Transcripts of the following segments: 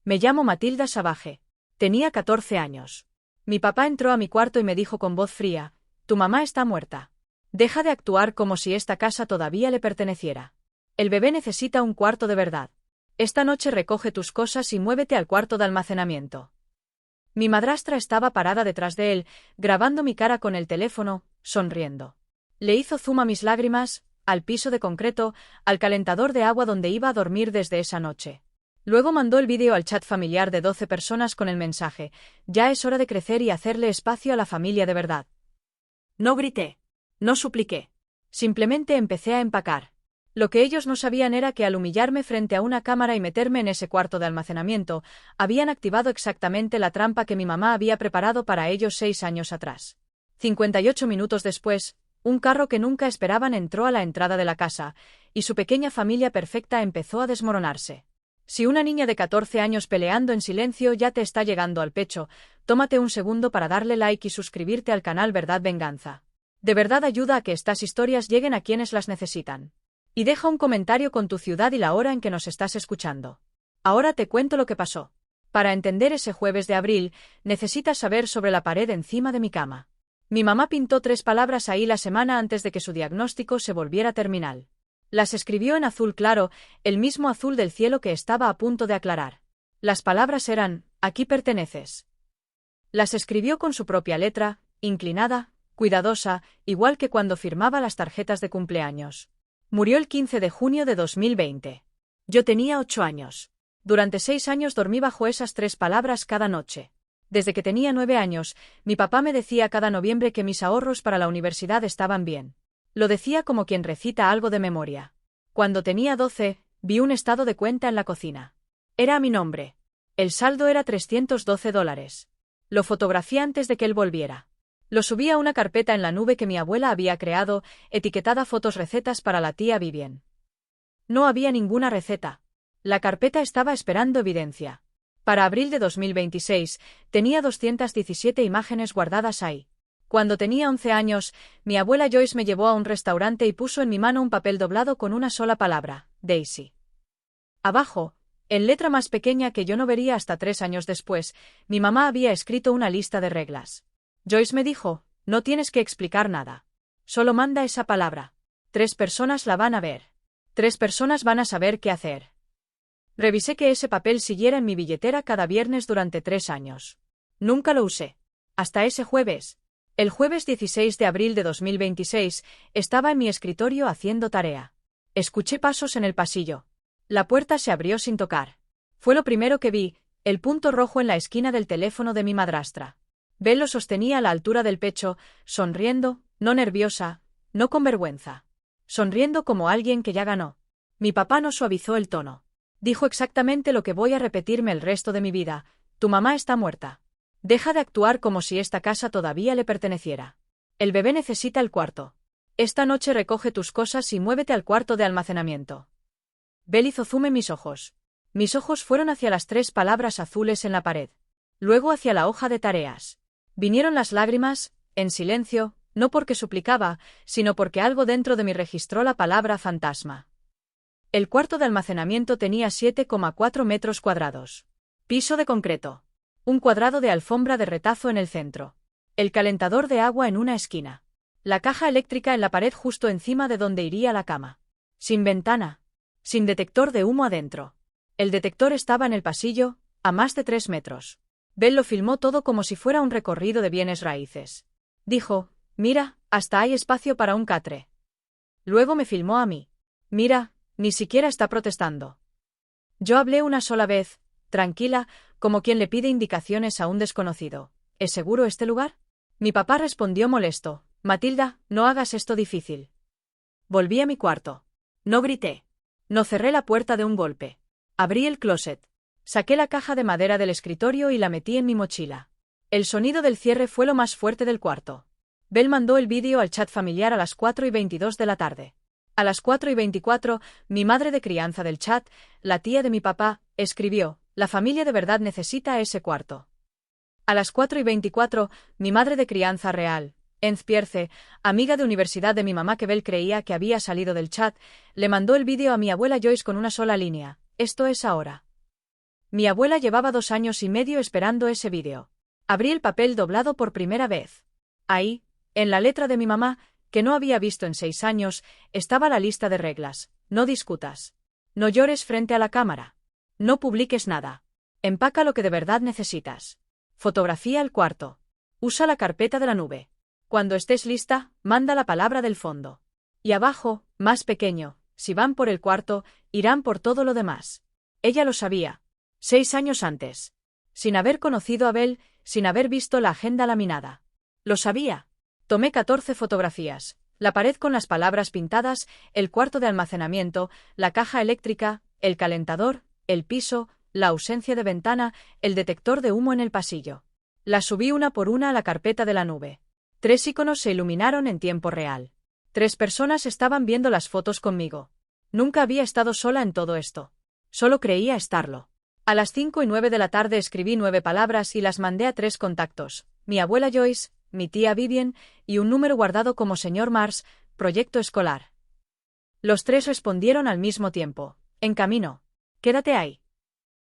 Me llamo Matilda Savage. Tenía 14 años. Mi papá entró a mi cuarto y me dijo con voz fría: «Tu mamá está muerta. Deja de actuar como si esta casa todavía le perteneciera. El bebé necesita un cuarto de verdad. Esta noche recoge tus cosas y muévete al cuarto de almacenamiento». Mi madrastra estaba parada detrás de él, grabando mi cara con el teléfono, sonriendo. Le hizo zoom a mis lágrimas, al piso de concreto, al calentador de agua donde iba a dormir desde esa noche. Luego mandó el vídeo al chat familiar de 12 personas con el mensaje: «Ya es hora de crecer y hacerle espacio a la familia de verdad». No grité. No supliqué. Simplemente empecé a empacar. Lo que ellos no sabían era que al humillarme frente a una cámara y meterme en ese cuarto de almacenamiento, habían activado exactamente la trampa que mi mamá había preparado para ellos 6 años atrás. 58 minutos después, un carro que nunca esperaban entró a la entrada de la casa, y su pequeña familia perfecta empezó a desmoronarse. Si una niña de 14 años peleando en silencio ya te está llegando al pecho, tómate un segundo para darle like y suscribirte al canal Verdad Venganza. De verdad ayuda a que estas historias lleguen a quienes las necesitan. Y deja un comentario con tu ciudad y la hora en que nos estás escuchando. Ahora te cuento lo que pasó. Para entender ese jueves de abril, necesitas saber sobre la pared encima de mi cama. Mi mamá pintó 3 palabras ahí la semana antes de que su diagnóstico se volviera terminal. Las escribió en azul claro, el mismo azul del cielo que estaba a punto de aclarar. Las palabras eran: «Aquí perteneces». Las escribió con su propia letra, inclinada, cuidadosa, igual que cuando firmaba las tarjetas de cumpleaños. Murió el 15 de junio de 2020. Yo tenía 8 años. Durante 6 años dormí bajo esas 3 palabras cada noche. Desde que tenía 9 años, mi papá me decía cada noviembre que mis ahorros para la universidad estaban bien. Lo decía como quien recita algo de memoria. Cuando tenía 12, vi un estado de cuenta en la cocina. Era a mi nombre. El saldo era $312. Lo fotografié antes de que él volviera. Lo subí a una carpeta en la nube que mi abuela había creado, etiquetada fotos recetas para la tía Vivien. No había ninguna receta. La carpeta estaba esperando evidencia. Para abril de 2026, tenía 217 imágenes guardadas ahí. Cuando tenía 11 años, mi abuela Joyce me llevó a un restaurante y puso en mi mano un papel doblado con una sola palabra: Daisy. Abajo, en letra más pequeña que yo no vería hasta 3 años después, mi mamá había escrito una lista de reglas. Joyce me dijo: «No tienes que explicar nada. Solo manda esa palabra. 3 personas la van a ver. 3 personas van a saber qué hacer». Revisé que ese papel siguiera en mi billetera cada viernes durante 3 años. Nunca lo usé. Hasta ese jueves. El jueves 16 de abril de 2026, estaba en mi escritorio haciendo tarea. Escuché pasos en el pasillo. La puerta se abrió sin tocar. Fue lo primero que vi, el punto rojo en la esquina del teléfono de mi madrastra. Belle lo sostenía a la altura del pecho, sonriendo, no nerviosa, no con vergüenza. Sonriendo como alguien que ya ganó. Mi papá no suavizó el tono. Dijo exactamente lo que voy a repetirme el resto de mi vida: «Tu mamá está muerta. Deja de actuar como si esta casa todavía le perteneciera. El bebé necesita el cuarto. Esta noche recoge tus cosas y muévete al cuarto de almacenamiento». Belle hizo zoom en mis ojos. Mis ojos fueron hacia las 3 palabras azules en la pared. Luego hacia la hoja de tareas. Vinieron las lágrimas, en silencio, no porque suplicaba, sino porque algo dentro de mí registró la palabra fantasma. El cuarto de almacenamiento tenía 7,4 metros cuadrados. Piso de concreto. Un cuadrado de alfombra de retazo en el centro. El calentador de agua en una esquina. La caja eléctrica en la pared justo encima de donde iría la cama. Sin ventana. Sin detector de humo adentro. El detector estaba en el pasillo, a más de 3 metros. Belle lo filmó todo como si fuera un recorrido de bienes raíces. Dijo: «Mira, hasta hay espacio para un catre». Luego me filmó a mí. «Mira, ni siquiera está protestando». Yo hablé una sola vez, tranquila, como quien le pide indicaciones a un desconocido. «¿Es seguro este lugar?». Mi papá respondió molesto: «Matilda, no hagas esto difícil». Volví a mi cuarto. No grité. No cerré la puerta de un golpe. Abrí el closet. Saqué la caja de madera del escritorio y la metí en mi mochila. El sonido del cierre fue lo más fuerte del cuarto. Belle mandó el vídeo al chat familiar a las 4:22 de la tarde. A las 4:24, mi madre de crianza del chat, la tía de mi papá, escribió: «La familia de verdad necesita ese cuarto». A las 4:24, mi madre de crianza real, Enz Pierce, amiga de universidad de mi mamá que Belle creía que había salido del chat, le mandó el vídeo a mi abuela Joyce con una sola línea: «Esto es ahora». Mi abuela llevaba 2 años y medio esperando ese vídeo. Abrí el papel doblado por primera vez. Ahí, en la letra de mi mamá, que no había visto en 6 años, estaba la lista de reglas. No discutas. No llores frente a la cámara. No publiques nada. Empaca lo que de verdad necesitas. Fotografía el cuarto. Usa la carpeta de la nube. Cuando estés lista, manda la palabra del fondo. Y abajo, más pequeño, si van por el cuarto, irán por todo lo demás. Ella lo sabía. 6 años antes. Sin haber conocido a Bel, sin haber visto la agenda laminada. Lo sabía. Tomé 14 fotografías. La pared con las palabras pintadas, el cuarto de almacenamiento, la caja eléctrica, el calentador, el piso, la ausencia de ventana, el detector de humo en el pasillo. Las subí una por una a la carpeta de la nube. 3 iconos se iluminaron en tiempo real. 3 personas estaban viendo las fotos conmigo. Nunca había estado sola en todo esto. Solo creía estarlo. A las 5:09 de la tarde escribí 9 palabras y las mandé a 3 contactos: mi abuela Joyce, mi tía Vivian y un número guardado como señor Mars, proyecto escolar. Los 3 respondieron al mismo tiempo: en camino. Quédate ahí.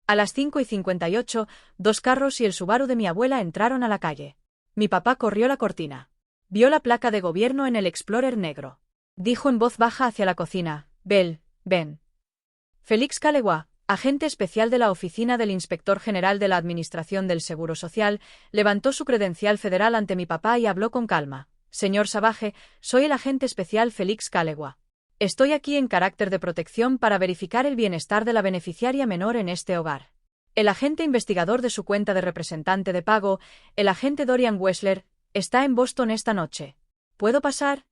A las 5:58, 2 carros y el Subaru de mi abuela entraron a la calle. Mi papá corrió la cortina. Vio la placa de gobierno en el Explorer negro. Dijo en voz baja hacia la cocina: Bel, ven. Félix Callaway, agente especial de la Oficina del Inspector General de la Administración del Seguro Social, levantó su credencial federal ante mi papá y habló con calma. Señor Savage, soy el agente especial Félix Callaway. Estoy aquí en carácter de protección para verificar el bienestar de la beneficiaria menor en este hogar. El agente investigador de su cuenta de representante de pago, el agente Dorian Wessler, está en Boston esta noche. ¿Puedo pasar?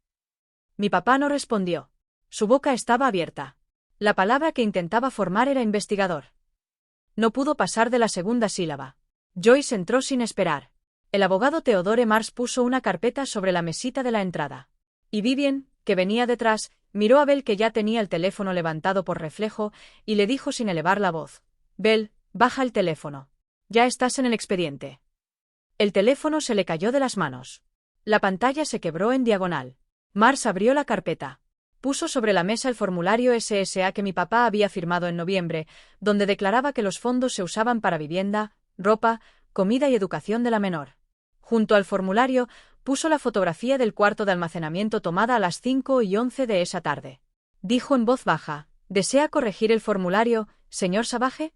Mi papá no respondió. Su boca estaba abierta. La palabra que intentaba formar era investigador. No pudo pasar de la segunda sílaba. Joyce entró sin esperar. El abogado Theodore Mars puso una carpeta sobre la mesita de la entrada. Y Vivian, que venía detrás, miró a Bel, que ya tenía el teléfono levantado por reflejo, y le dijo sin elevar la voz: Bel, baja el teléfono. Ya estás en el expediente. El teléfono se le cayó de las manos. La pantalla se quebró en diagonal. Mars abrió la carpeta. Puso sobre la mesa el formulario SSA que mi papá había firmado en noviembre, donde declaraba que los fondos se usaban para vivienda, ropa, comida y educación de la menor. Junto al formulario, puso la fotografía del cuarto de almacenamiento tomada a las 5:11 de esa tarde. Dijo en voz baja: ¿Desea corregir el formulario, señor Savage?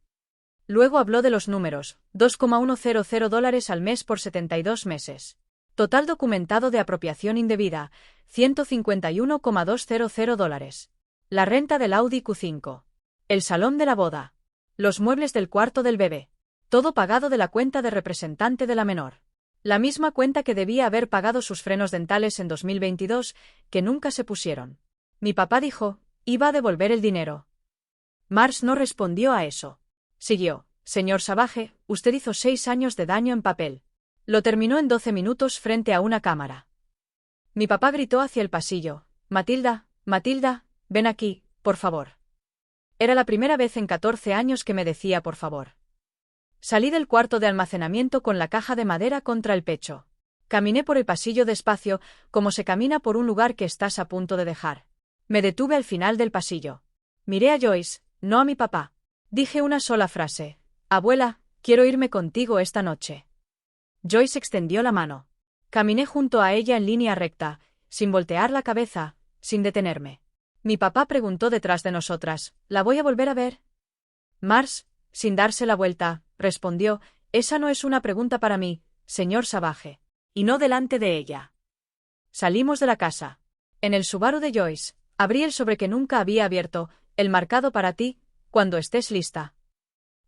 Luego habló de los números: $2,100 al mes por 72 meses. Total documentado de apropiación indebida: $151,200. La renta del Audi Q5. El salón de la boda. Los muebles del cuarto del bebé. Todo pagado de la cuenta de representante de la menor. La misma cuenta que debía haber pagado sus frenos dentales en 2022, que nunca se pusieron. Mi papá dijo: iba a devolver el dinero. Mars no respondió a eso. Siguió: señor Savage, usted hizo 6 años de daño en papel. Lo terminó en 12 minutos frente a una cámara. Mi papá gritó hacia el pasillo: Matilda, Matilda, ven aquí, por favor. Era la primera vez en 14 años que me decía por favor. Salí del cuarto de almacenamiento con la caja de madera contra el pecho. Caminé por el pasillo despacio, como se camina por un lugar que estás a punto de dejar. Me detuve al final del pasillo. Miré a Joyce, no a mi papá. Dije una sola frase: abuela, quiero irme contigo esta noche. Joyce extendió la mano. Caminé junto a ella en línea recta, sin voltear la cabeza, sin detenerme. Mi papá preguntó detrás de nosotras: ¿la voy a volver a ver? Mars, sin darse la vuelta, respondió: esa no es una pregunta para mí, señor Savage. Y no delante de ella. Salimos de la casa. En el Subaru de Joyce, abrí el sobre que nunca había abierto, el marcado para ti, cuando estés lista.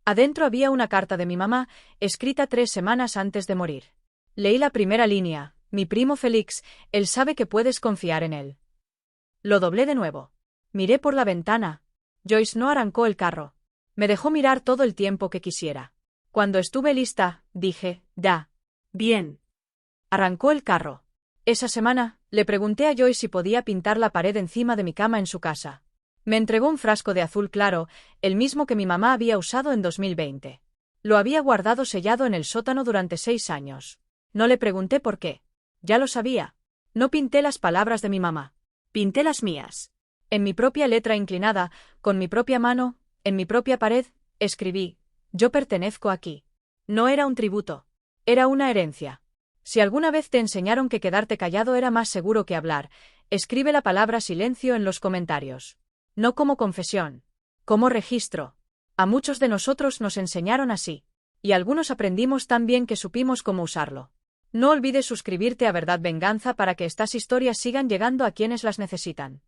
Adentro había una carta de mi mamá, escrita 3 semanas antes de morir. Leí la primera línea: mi primo Félix, él sabe que puedes confiar en él. Lo doblé de nuevo. Miré por la ventana. Joyce no arrancó el carro. Me dejó mirar todo el tiempo que quisiera. Cuando estuve lista, dije: ya. Bien. Arrancó el carro. Esa semana, le pregunté a Joyce si podía pintar la pared encima de mi cama en su casa. Me entregó un frasco de azul claro, el mismo que mi mamá había usado en 2020. Lo había guardado sellado en el sótano durante 6 años. No le pregunté por qué. Ya lo sabía. No pinté las palabras de mi mamá. Pinté las mías. En mi propia letra inclinada, con mi propia mano, en mi propia pared, escribí: Yo pertenezco aquí. No era un tributo. Era una herencia. Si alguna vez te enseñaron que quedarte callado era más seguro que hablar, escribe la palabra silencio en los comentarios. No como confesión. Como registro. A muchos de nosotros nos enseñaron así. Y algunos aprendimos tan bien que supimos cómo usarlo. No olvides suscribirte a Verdad Venganza para que estas historias sigan llegando a quienes las necesitan.